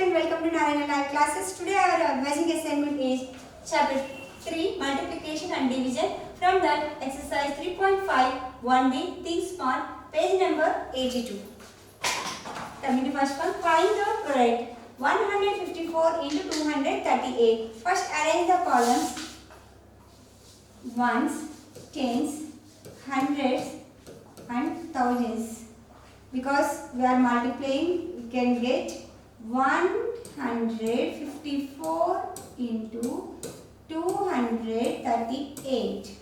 and welcome to Narayana Live Classes. Today our basic assignment is chapter 3 multiplication and division. From that exercise 3.5 1D think smart, page number 82. Coming to first one, find the product 154 into 238. First arrange the columns ones, tens, hundreds and thousands. Because we are multiplying, we can get 154 into 238.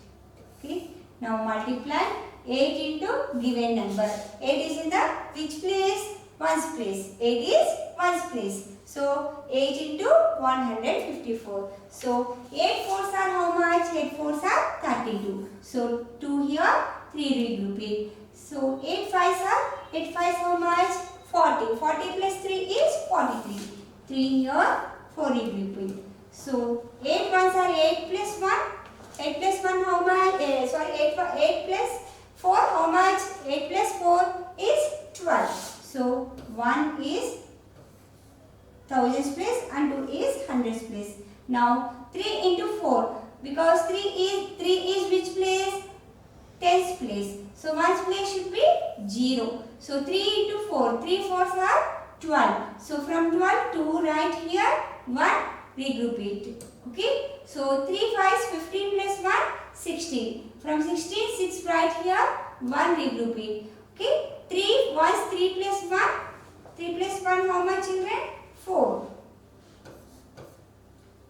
Okay. Now multiply 8 into given number. 8 is in the which place? Ones place. 8 is ones place. So 8 into 154. So 8 fours are how much? 8 fours are 32. So 2 here, 3 regroup it. So 8 fives are 8 fives how much? 40. 40 plus 3 is 43. 3 here, 4 regroup it. So 8 ones are 8 plus 1. 8 plus 1 how much? 8 plus 4 how much? 8 plus 4 is 12. So 1 is thousands place and 2 is hundreds place. Now 3 into 4, because 3 is which place? Tens place. So ones place should be 0. So 3 into 4, 3 fours are 12. So from 12 to right here 1, regroup it. Okay. So 3 fives 15 plus 1, 16. From 16, 6 right here 1, regroup it. Okay. 3 ones 3 plus 1. 3 plus 1 how much children? 4.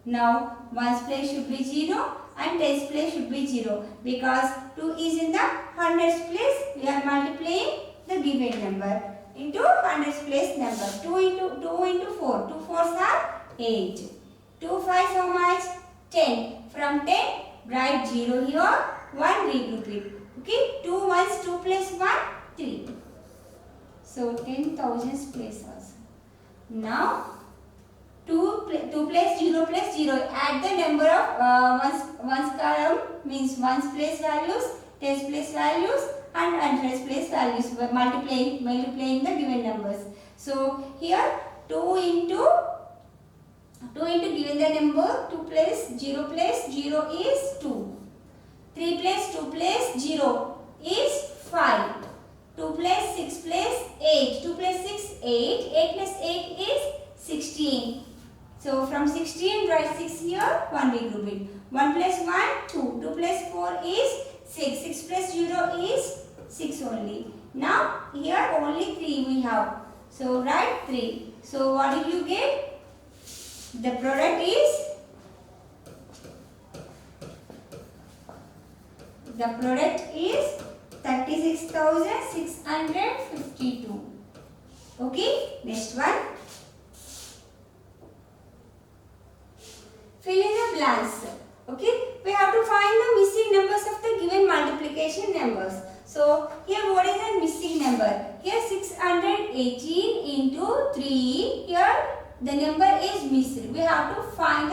Now ones place should be 0 and tens place should be 0. Because 2 is in the hundreds place, we are multiplying the given number into hundreds place number. 2 into 4. 2 fours are 8. 2 fives how much? 10. From 10, write 0 here. 1 regroup it. Okay. 2 ones 2 plus 1, 3. So 10,000 place also. Now 2 plus 0 plus 0. Add the number of ones column, means ones place values, tens place values and hundreds place values. Multiplying the given numbers. So here 2 into given the number, 2 plus 0 is 2. 3 plus 2 plus 0 is 5. 2 plus 6 plus 8. 2 plus 6, 8. 8 plus 8 is 16. So from 16, write 6 here, 1 regroup it. 1 plus 1, 2. 2 plus 4 is 6. 6 plus 0 is 6 only. Now here only 3 we have. So write 3. So what did you get? The product is 36,652. Okay, next one. Fill in the blanks. Okay, we have to find the missing numbers of the given multiplication numbers. So here what is the missing number? Here 618 into 3. Here the number is missing. We have to find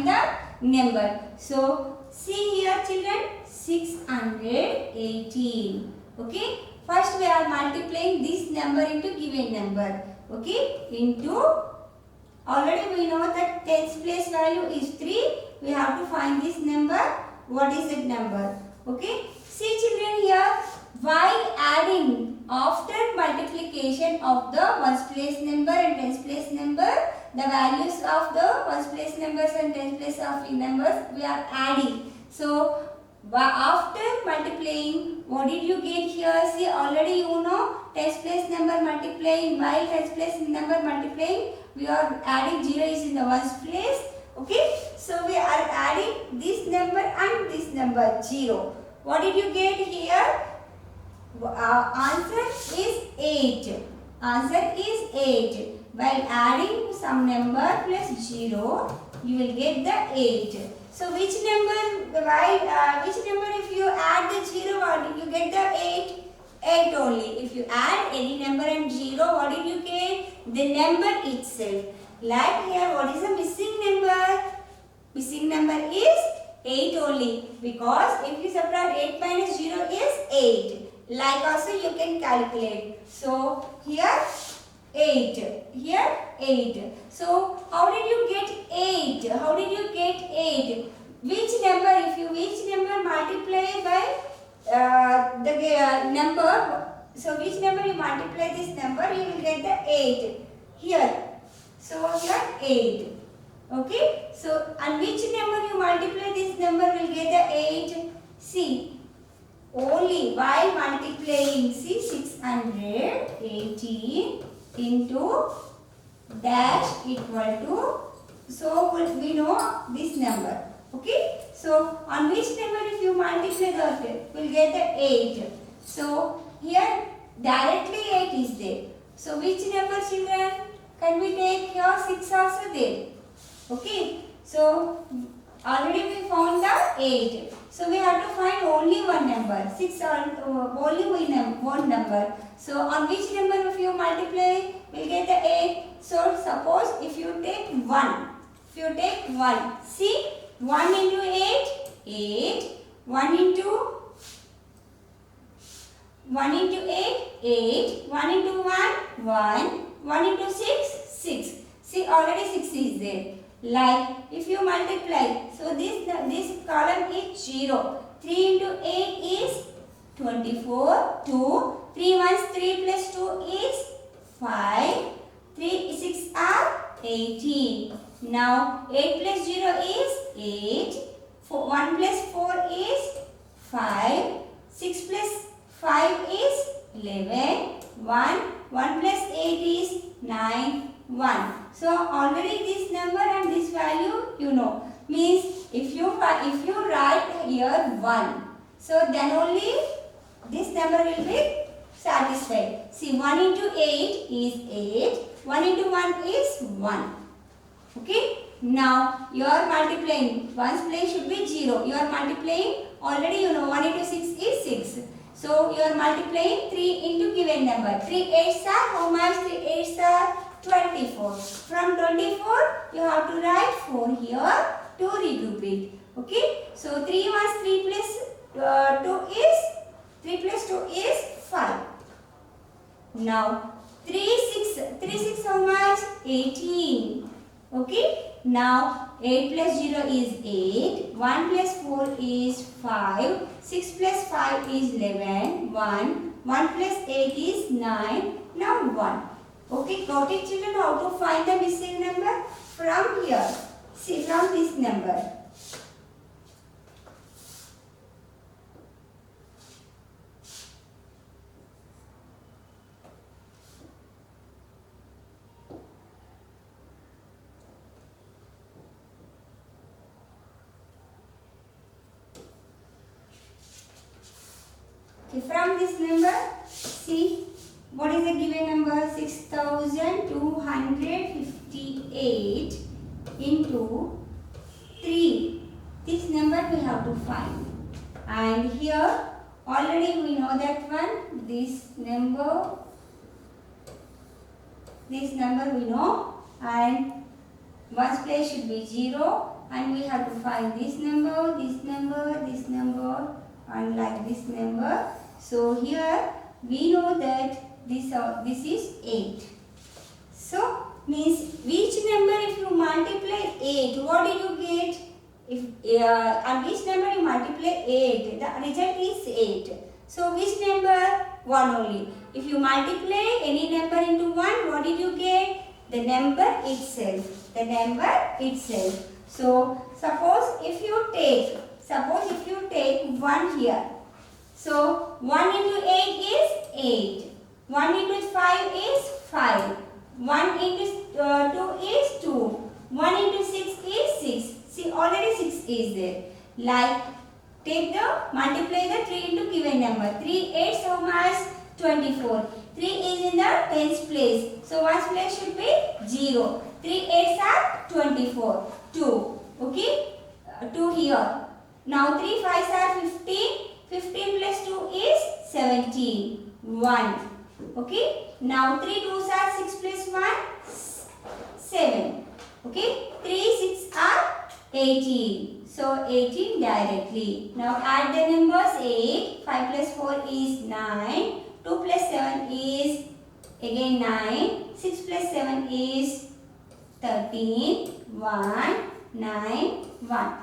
the number. So see here children, 618. Okay. First we are multiplying this number into given number. Okay. Into, already we know that tens place value is 3. We have to find this number. What is that number? Okay. See children here, while adding, after multiplication of the ones place number and tens place number, the values of the ones place numbers and tens place of numbers we are adding. So after multiplying, what did you get here? See, already you know tens place number multiplying, while tens place number multiplying, we are adding 0 is in the ones place. Okay, so we are adding this number and this number 0. What did you get here? Answer is 8. Answer is 8. While adding some number plus 0, you will get the 8. So which number if you add the 0, what did you get the 8? 8 only. If you add any number and 0, what did you get? The number itself. Like here, what is the missing number? Missing number is 8 only. Because if you subtract 8 minus 0 is 8. Like also you can calculate. So here 8. Here 8. So how did you get 8? How did you get 8? Which number, if you which number multiply by the number, so which number you multiply this number, you will get the 8 here. So here 8. Okay. So and which number you multiply this number will get the 8. See, only while multiplying, see, 618 into dash equal to, so we know this number. Okay. So on which number if you multiply that, we'll get the 8. So here directly 8 is there. So which number, children? Can we take here 6 also there? Okay. So already we found the 8. So we have to find only one number. 6 only one number. So on which number if you multiply, we'll get the 8. So suppose if you take 1. If you take 1. See, 1 into 8, 8. 1 into 8, 8. 1 into 1, 1. 1 into 6, 6. See, already 6 is there. Like if you multiply, so this column is 0. 3 into 8 is 24. 2. 3 ones 3 plus 2 is 5. 3 6 are 18. Now 8 plus 0 is 8. 1 plus 4 is 5. 6 plus 5 is 11. 1 plus 8 is 9. 1. So already this number and this value you know. Means if you write here 1, so then only this number will be satisfied. See, 1 into 8 is 8. 1 into 1 is 1. Okay. Now you are multiplying. One's place should be 0. You are multiplying. Already you know 1 into 6 is 6. So you are multiplying 3 into given number. 3 8s are how much? 3 8s are 24. From 24 you have to write 4 here to regroup it. Okay. So 3 was 3 plus 2 is 5. Now 3 6 how much? 18. Okay. Now 8 plus 0 is 8. 1 plus 4 is 5. 6 plus 5 is 11. 1 plus 8 is 9. Now 1. Okay, got it, children? How to find the missing number? From here. See, from this number. Okay, from this number, see. What is the given number? 6258 into 3. This number we have to find. And here already we know that one. This number we know. And one's place should be 0. And we have to find this number, and like this number. So here we know that this is 8. So means which number if you multiply 8, what did you get? If on which number you multiply 8, the result is 8. So which number? 1 only. If you multiply any number into 1, what did you get? The number itself. So suppose if you take 1 here. So 1 into 8 is 8. 1 into 5 is 5. 1 into 2 is 2. 1 into 6 is 6. See, already 6 is there. Like, multiply the 3 into given number. 3 8 how much? 24. 3 is in the tens place. So, one's place should be 0. 3 8s are 24. 2. Okay? 2 here. Now, 3 5s are 15. 15 plus 2 is 17. 1. Okay. Now 3 2s are 6 plus 1, 7. Okay. 3 6 are 18. So 18 directly. Now add the numbers 8. 5 plus 4 is 9. 2 plus 7 is Again 9. 6 plus 7 is 13. 1, 9, 1.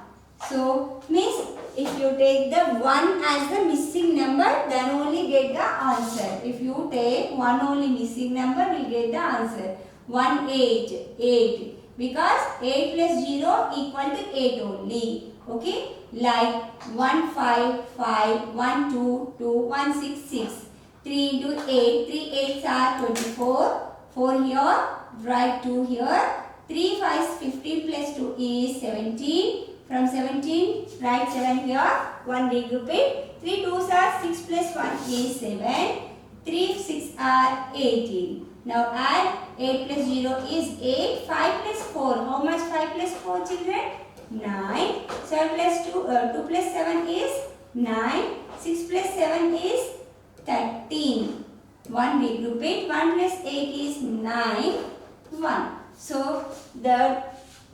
So, means if you take the 1 as the missing number, then only get the answer. If you take 1 only missing number, we get the answer. 1, 8. 8. Because 8 plus 0 equal to 8 only. Okay. Like 1, 5, 5. 1, 2, 2. 1, 6, 6. 3 into 8. 3 8s are 24. 4 here. Write 2 here. 3 5 15 plus 2 is 17. From 17, write 7 here. 1 regroup it. 3 2s are 6 plus 1 is 7. 3 6 are 18. Now add 8 plus 0 is 8. 5 plus 4. How much 5 plus 4 children? 9. 7 plus 2, 2 plus 7 is 9. 6 plus 7 is 13. 1 regroup it. 1 plus 8 is 9. 1. So the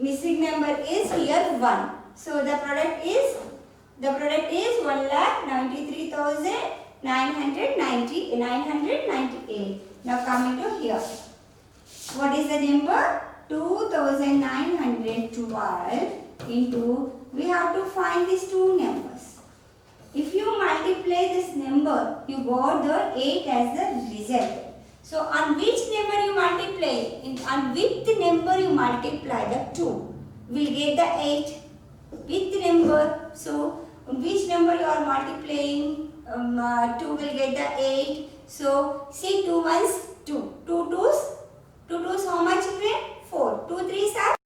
missing number is here 1. So the product is 1,93,998. Now coming to here. What is the number? 2,912 into, we have to find these two numbers. If you multiply this number, you got the 8 as the result. So on which number you multiply? On which number you multiply the 2? We'll get the 8. With number. So which number you are multiplying? 2 will get the 8. So see 2 ones 2. 2 twos how much children? 4. 2 threes are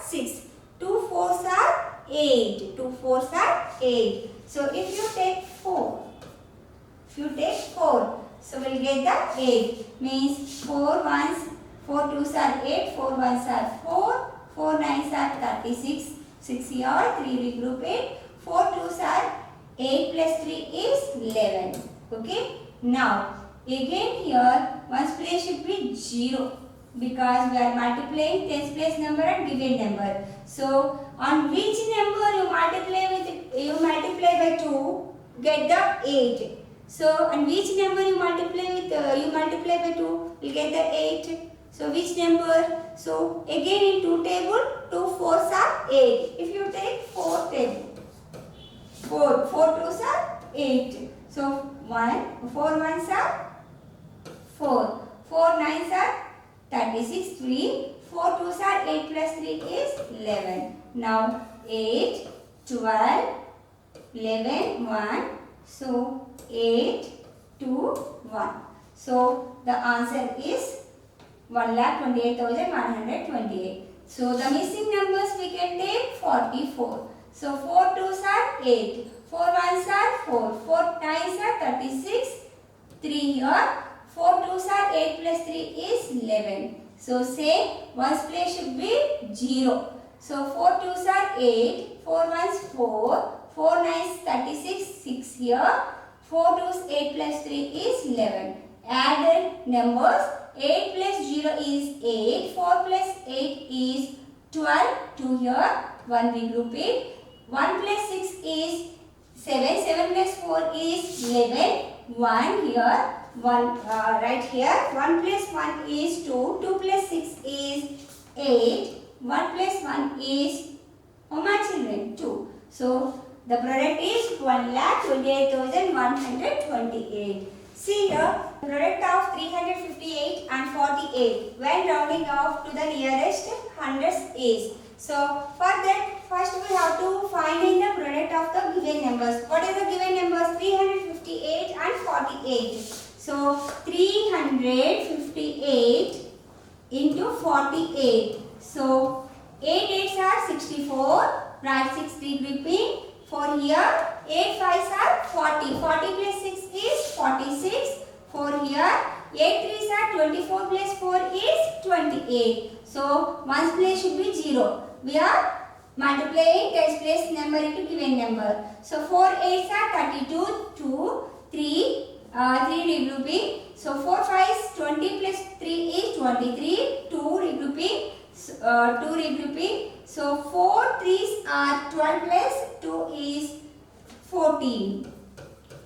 6. 2 fours are 8. 2 fours are 8. So if you take 4. So we'll get the 8. Means 4 ones, 4 twos are 8. 4 ones are 4. 4 nines are 36. 6 here, 3 regroup it. 4 twos are 8 plus 3 is 11. Okay. Now, again here, ones place should be 0. Because we are multiplying tens place number and given number. So, on which number you multiply by 2, get the 8. So, on which number you multiply by 2, you get the 8. So, which number? So, again in 2 table, 2 fours are 8. If you take 4 table, 4 twos are 8. So, 4 ones are 4. 4 nines are 36. 3. 4 twos are 8 plus 3 is 11. Now, 8, 12, 11, 1. So, 8, 2, 1. So, the answer is 1,28,128. So, the missing numbers we can take 44. So, 4 twos are 8. 4 ones are 4. 4 nines are 36. 3 here. 4 twos are 8 plus 3 is 11. So, say ones place should be 0. So, 4 twos are 8. 4 ones 4. 4 nines 36. 6 here. 4 twos 8 plus 3 is 11. Add numbers. 8 plus 0 is 8. 4 plus 8 is 12. 2 here. 1 regroup it. 1 plus 6 is 7. 7 plus 4 is 11. 1 here. 1 right here. 1 plus 1 is 2. 2 plus 6 is 8. 1 plus 1 is how much children? 2. So the product is 1,28,128. See here, product of 358 and 48 when rounding off to the nearest hundreds is. So for that, first we have to find in the product of the given numbers. What is the given numbers? 358 and 48. So 358 into 48. So 8 8s are 64. Write 6 regrouping. 4 here. 8 5s are 40. 40 plus 6 is 46. 4 here. 8 3s are 24 plus 4 is 28. So ones place should be 0. We are multiplying tens place number into given number. So 4 8s are 32. 2 3 regrouping. So 4 5s 20 plus 3 is 23. 2 regrouping. 2 regrouping. So 4 3s are 12 plus 2 is 14.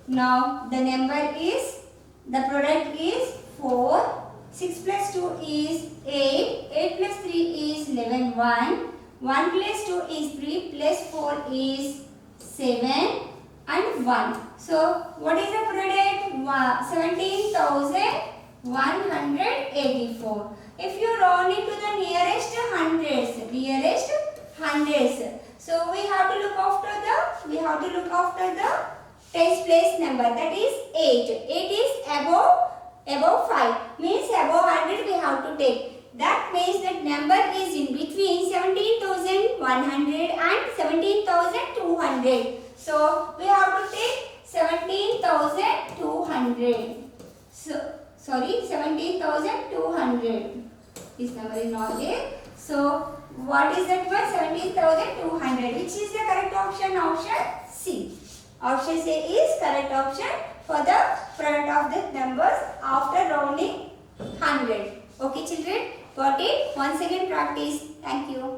Now the number is The product is 4. 6 plus 2 is 8. 8 plus 3 is 11. 1. 1 plus 2 is 3 plus 4 is 7 and 1. So what is the product? 17,184. If you round it to the nearest hundreds, so we have to look after the tens place number, that is 8. 8 is above 5, means above 100 we have to take. That means that number is in between 17,100 and 17,200. So we have to take 17,200. So sorry, 17,200. This number is not there. So what is that one? 17,200. Which is the correct option? Option C. Option C is correct option for the product of the numbers after rounding 100. Okay children, got it? Once again practice. Thank you.